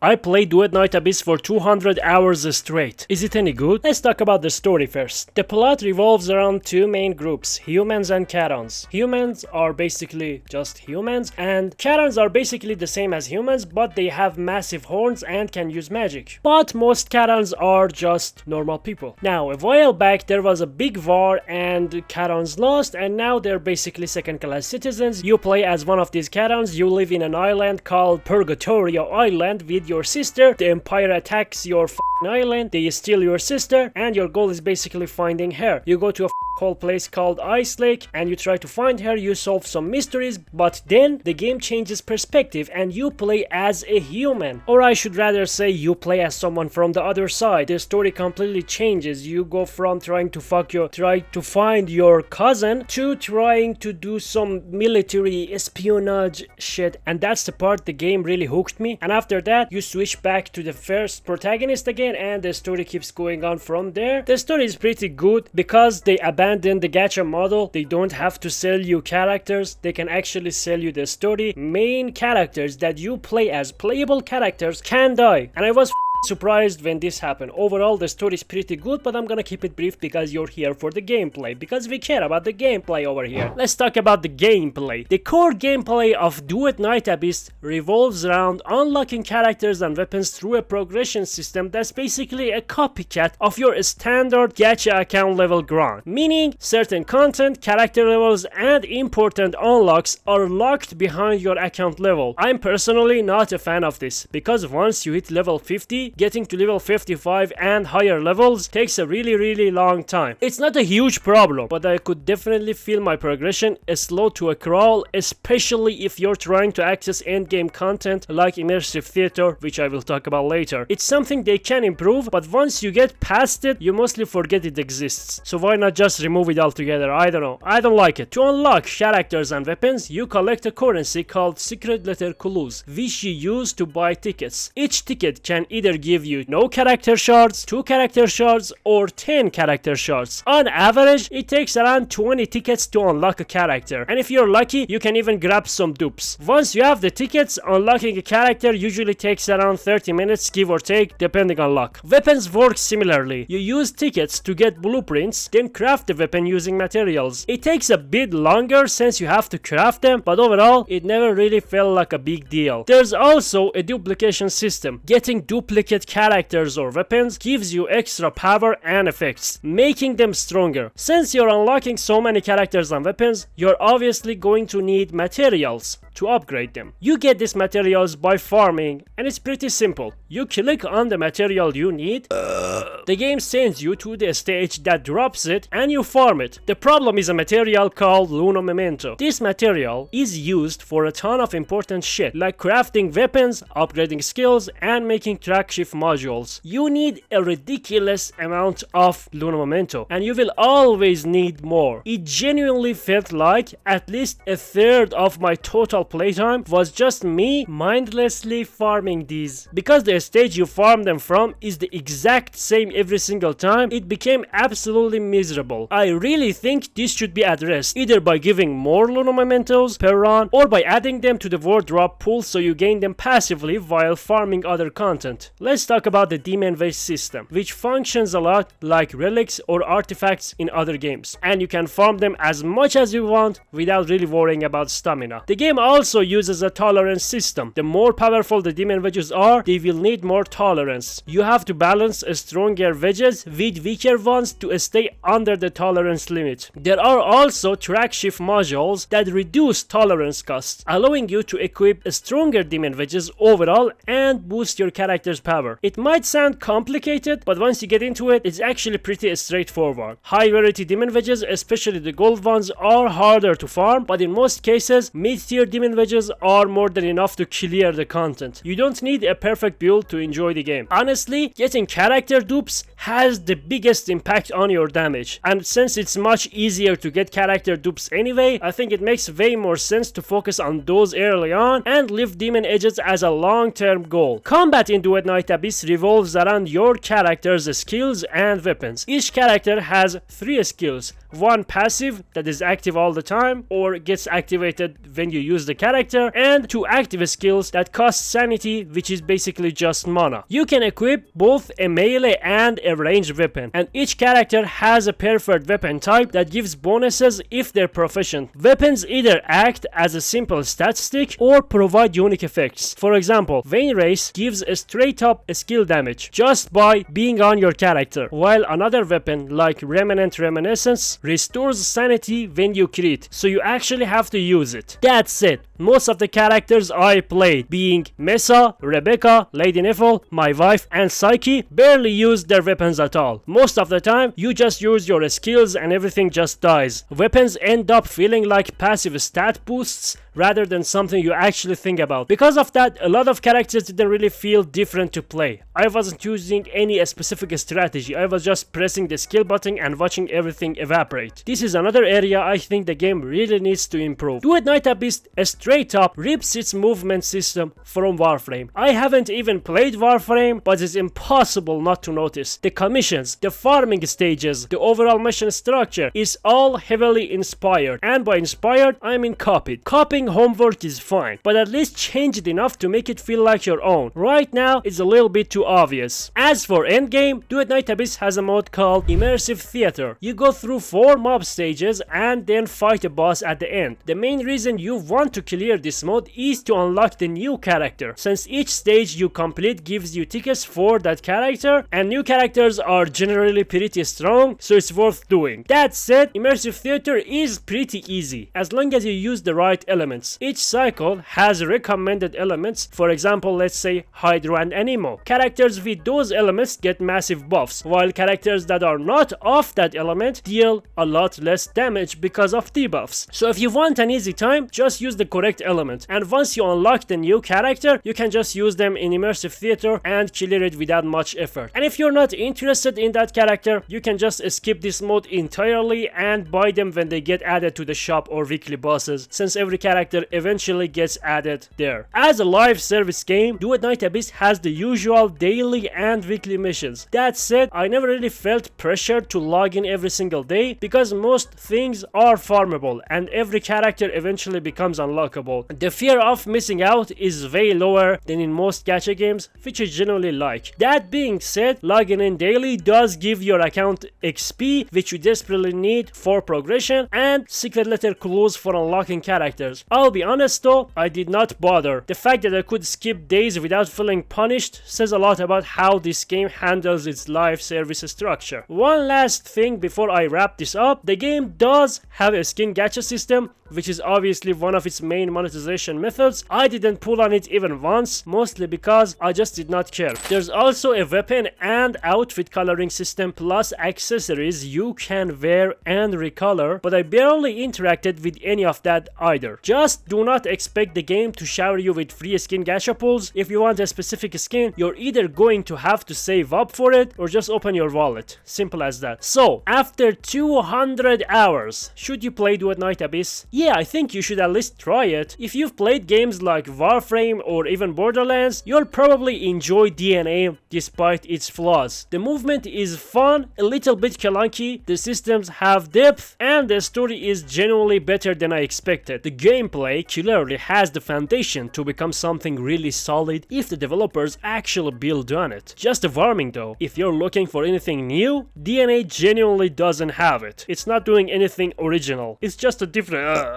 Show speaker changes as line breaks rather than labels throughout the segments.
I played Duet Night Abyss for 200 hours straight. Is it any good? Let's talk about the story first. The plot revolves around two main groups, humans and Charons. Humans are basically just humans, and Charons are basically the same as humans, but they have massive horns and can use magic. But most Charons are just normal people. Now, a while back there was a big war and Charons lost, and now they're basically second-class citizens. You play as one of these Charons, you live in an island called Purgatory Island with your sister. The Empire attacks your island, they steal your sister, and your goal is basically finding her. You go to a whole place called Ice Lake and you try to find her, you solve some mysteries, but then the game changes perspective and you play as a human. Or I should rather say you play as someone from the other side. The story completely changes. You go from trying to find your cousin to trying to do some military espionage shit, and that's the part the game really hooked me. And after that you switch back to the first protagonist again and the story keeps going on from there. The story is pretty good because they abandoned the gacha model. They don't have to sell you characters, they can actually sell you the story. Main characters that you play as, playable characters, can die, and I was surprised when this happened. Overall the story is pretty good, but I'm gonna keep it brief because you're here for the gameplay, because we care about the gameplay over here. Let's talk about the gameplay. The core gameplay of Duet Night Abyss revolves around unlocking characters and weapons through a progression system that's basically a copycat of your standard gacha account level grind, meaning certain content, character levels, and important unlocks are locked behind your account level. I'm personally not a fan of this, because once you hit level 50, getting to level 55 and higher levels takes a really long time. It's not a huge problem, but I could definitely feel my progression slow to a crawl, especially if you're trying to access endgame content like immersive theater, which I will talk about later. It's something they can improve, but once you get past it, you mostly forget it exists. So why not just remove it altogether? I don't know. I don't like it. To unlock characters and weapons, you collect a currency called secret letter clues, which you use to buy tickets. Each ticket can either give you no character shards, 2 character shards, or 10 character shards. On average, it takes around 20 tickets to unlock a character, and if you're lucky, you can even grab some dupes. Once you have the tickets, unlocking a character usually takes around 30 minutes, give or take, depending on luck. Weapons work similarly. You use tickets to get blueprints, then craft the weapon using materials. It takes a bit longer since you have to craft them, but overall, it never really felt like a big deal. There's also a duplication system. Getting duplicate characters or weapons gives you extra power and effects, making them stronger. Since you're unlocking so many characters and weapons, you're obviously going to need materials to upgrade them. You get these materials by farming, and it's pretty simple. You click on the material you need, the game sends you to the stage that drops it, and you farm it. The problem is a material called Luno Memento. This material is used for a ton of important shit, like crafting weapons, upgrading skills, and making track shift modules. You need a ridiculous amount of Luno Memento, and you will always need more. It genuinely felt like at least a third of my total playtime was just me mindlessly farming these. Because the stage you farm them from is the exact same every single time, it became absolutely miserable. I really think this should be addressed, either by giving more Luno Mementos per run, or by adding them to the wardrobe pool so you gain them passively while farming other content. Let's talk about the demon Wedge system, which functions a lot like relics or artifacts in other games, and you can farm them as much as you want without really worrying about stamina. The game also uses a tolerance system. The more powerful the demon wedges are, they will need more tolerance. You have to balance stronger wedges with weaker ones to stay under the tolerance limit. There are also track shift modules that reduce tolerance costs, allowing you to equip stronger demon wedges overall and boost your character's power. It might sound complicated, but once you get into it, it's actually pretty straightforward. High rarity demon wedges, especially the gold ones, are harder to farm, but in most cases, mid-tier demon wedges are more than enough to clear the content. You don't need a perfect build to enjoy the game. Honestly, getting character dupes has the biggest impact on your damage, and since it's much easier to get character dupes anyway, I think it makes way more sense to focus on those early on and leave demon edges as a long-term goal. Combat in Duet Night Abyss revolves around your character's skills and weapons. Each character has 3 skills. One passive that is active all the time or gets activated when you use the character, and 2 active skills that cost sanity, which is basically just mana. You can equip both a melee and a ranged weapon, and each character has a preferred weapon type that gives bonuses if they're proficient. Weapons either act as a simple statistic or provide unique effects. For example, Vein Race gives a straight up skill damage just by being on your character, while another weapon like Remnant Reminiscence restores sanity when you crit, so you actually have to use it. That's it. Most of the characters I played, being Mesa, Rebecca, Lady Nifl, my wife, and Psyche, barely use their weapons at all. Most of the time, you just use your skills and everything just dies. Weapons end up feeling like passive stat boosts rather than something you actually think about. Because of that, a lot of characters didn't really feel different to play. I wasn't using any specific strategy, I was just pressing the skill button and watching everything evaporate. This is another area I think the game really needs to improve. Duet Night Abyss straight up rips its movement system from Warframe. I haven't even played Warframe, but it's impossible not to notice. The commissions, the farming stages, the overall mission structure is all heavily inspired, and by inspired I mean copied. Copying homework is fine, but at least change it enough to make it feel like your own. Right now it's a little bit too obvious. As for Endgame, Duet Night Abyss has a mode called Immersive Theater. You go through 4 mob stages and then fight a boss at the end. The main reason you want to clear this mode is to unlock the new character, since each stage you complete gives you tickets for that character, and new characters are generally pretty strong, so it's worth doing. That said, Immersive Theater is pretty easy, as long as you use the right elements. Each cycle has recommended elements, for example, let's say Hydro and Anemo. Characters with those elements get massive buffs, while characters that are not of that element deal a lot less damage because of debuffs. So if you want an easy time, just use the correct element, and once you unlock the new character, you can just use them in Immersive Theater and clear it without much effort. And if you're not interested in that character, you can just skip this mode entirely and buy them when they get added to the shop or weekly bosses, since every character eventually gets added there. As a live service game, Duet Night Abyss has the usual daily and weekly missions. That said, I never really felt pressure to log in every single day because most things are farmable and every character eventually becomes unlockable. The fear of missing out is way lower than in most gacha games, which I generally like. That being said, logging in daily does give your account XP, which you desperately need for progression, and secret letter clues for unlocking characters. I'll be honest though, I did not bother. The fact that I could skip days without feeling punished says a lot about how this game handles its live service structure. One last thing before I wrap this up, the game does have a skin gacha system, which is obviously one of its main monetization methods. I didn't pull on it even once, mostly because I just did not care. There's also a weapon and outfit coloring system plus accessories you can wear and recolor, but I barely interacted with any of that either. Just do not expect the game to shower you with free skin gacha pulls. If you want a specific skin, you're either going to have to save up for it or just open your wallet. Simple as that. So, after 200 hours, should you play Duet Night Abyss? Yeah, I think you should at least try it. If you've played games like Warframe or even Borderlands, you'll probably enjoy DNA despite its flaws. The movement is fun, a little bit clunky, the systems have depth, and the story is genuinely better than I expected. The gameplay clearly has the foundation to become something really solid if the developers actually build on it. Just a warning though, if you're looking for anything new, DNA genuinely doesn't have it. It's not doing anything original. It's just a different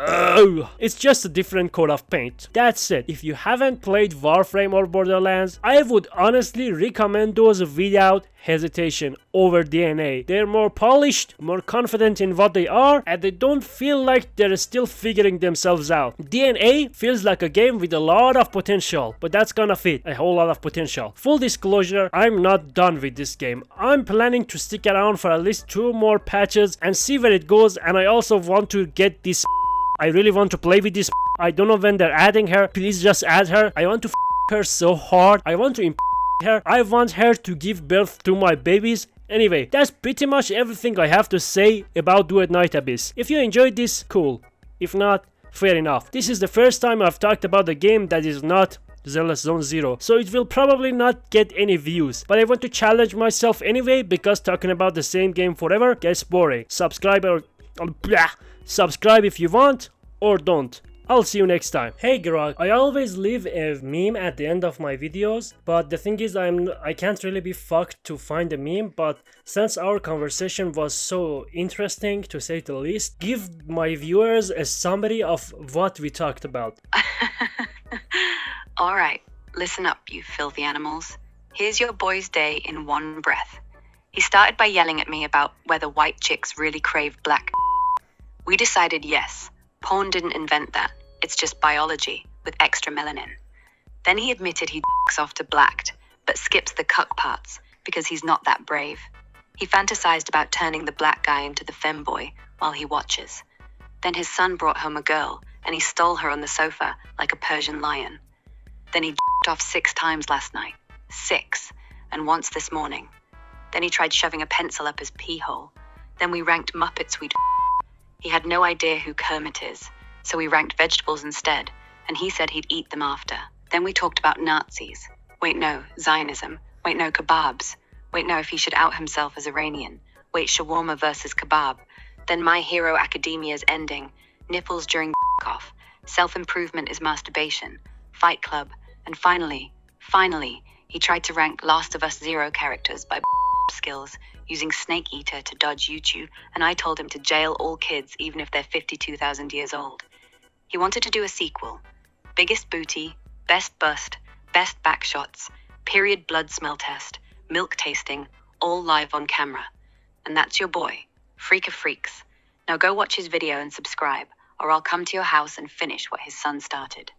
coat of paint. That's it. If you haven't played Warframe or Borderlands, I would honestly recommend those without hesitation over DNA. They're more polished, more confident in what they are, and they don't feel like they're still figuring themselves out. DNA feels like a game with a lot of potential, but that's gonna fit a whole lot of potential. Full disclosure, I'm not done with this game. I'm planning to stick around for at least 2 more patches and see where it goes, and I also want to get this. I really want to play with this. I don't know when they're adding her. Please just add her. I want to her so hard. I want to her. I want her to give birth to my babies. Anyway, that's pretty much everything I have to say about Duet Night Abyss. If you enjoyed this, cool. If not, fair enough. This is the first time I've talked about a game that is not Zealous Zone Zero, so it will probably not get any views, but I want to challenge myself anyway because talking about the same game forever gets boring. Subscribe if you want, or don't. I'll see you next time. Hey Grog, I always leave a meme at the end of my videos, but the thing is I can't really be fucked to find a meme, but since our conversation was so interesting to say the least, give my viewers a summary of what we talked about.
Alright, listen up, you filthy animals. Here's your boy's day in one breath. He started by yelling at me about whether white chicks really crave black. We decided yes, porn didn't invent that. It's just biology with extra melanin. Then he admitted he dicks off to blacked, but skips the cuck parts because he's not that brave. He fantasized about turning the black guy into the femboy while he watches. Then his son brought home a girl and he stole her on the sofa like a Persian lion. Then he dicked off 6 times last night. 6. And once this morning. Then he tried shoving a pencil up his pee hole. Then we ranked Muppets we'd. He had no idea who Kermit is, so we ranked vegetables instead, and he said he'd eat them after. Then we talked about Nazis. Wait, no, Zionism. Wait, no, kebabs. Wait, no, if he should out himself as Iranian. Wait, shawarma versus kebab. Then My Hero Academia's ending. Nipples during off. Self-improvement is masturbation. Fight Club. And finally, he tried to rank Last of Us 0 characters by skills, using Snake Eater to dodge YouTube, and I told him to jail all kids even if they're 52,000 years old. He wanted to do a sequel. Biggest booty, best bust, best back shots, period blood smell test, milk tasting, all live on camera. And that's your boy, Freak of Freaks. Now go watch his video and subscribe, or I'll come to your house and finish what his son started.